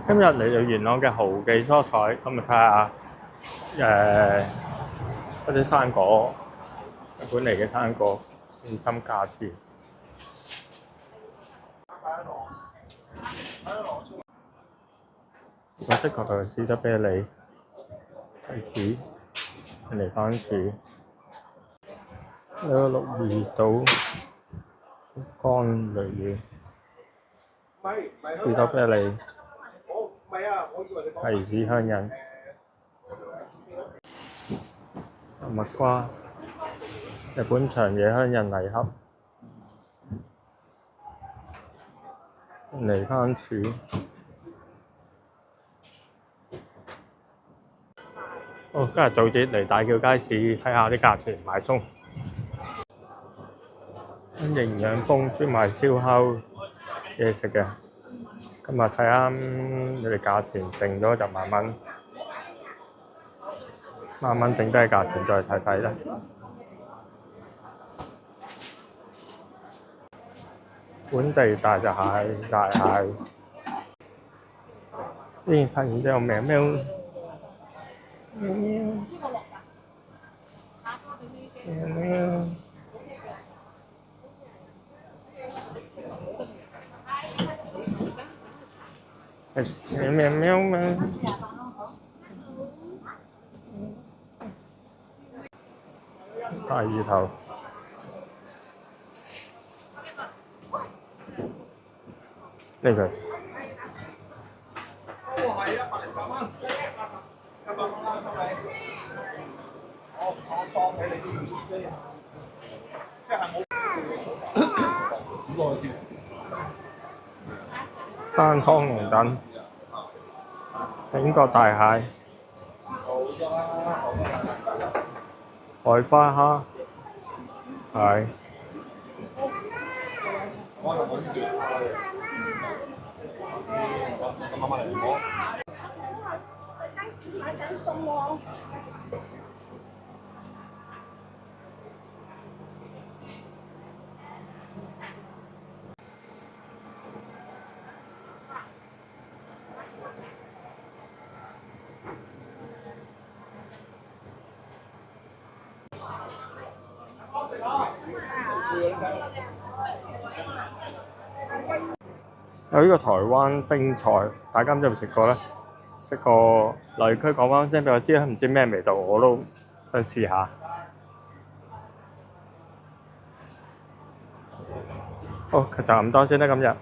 今日嚟到元朗嘅豪記蔬菜，咁咪睇下嗰啲生果，日本嚟嘅生果，現金價錢。我識個士多啤梨、提子、嚟番薯，有個鹿兒島乾梨士多啤梨、提子香印、蜜瓜、日本長野香印禮盒、嚟番薯。今日早節嚟大橋街市睇下啲價錢買餸。營養豐專賣燒烤嘢食嘅，今日睇啱你哋價錢定咗就10,000，慢慢剩低價錢再睇睇啦。本地大隻蟹、大蟹，依然發現咗有喵喵喵喵喵。喵喵喵喵！大魚頭，呢個係108蚊，100蚊啦，係咪？我裝俾你先，即係冇山湯龍躉、炳角大蟹、海花蝦，係。買緊餸喎。有呢個台灣冰菜，大家有冇食過咧？食過留言區講翻聲俾我知啊，唔知咩味道，我都想試下。好，就咁多先啦，今日。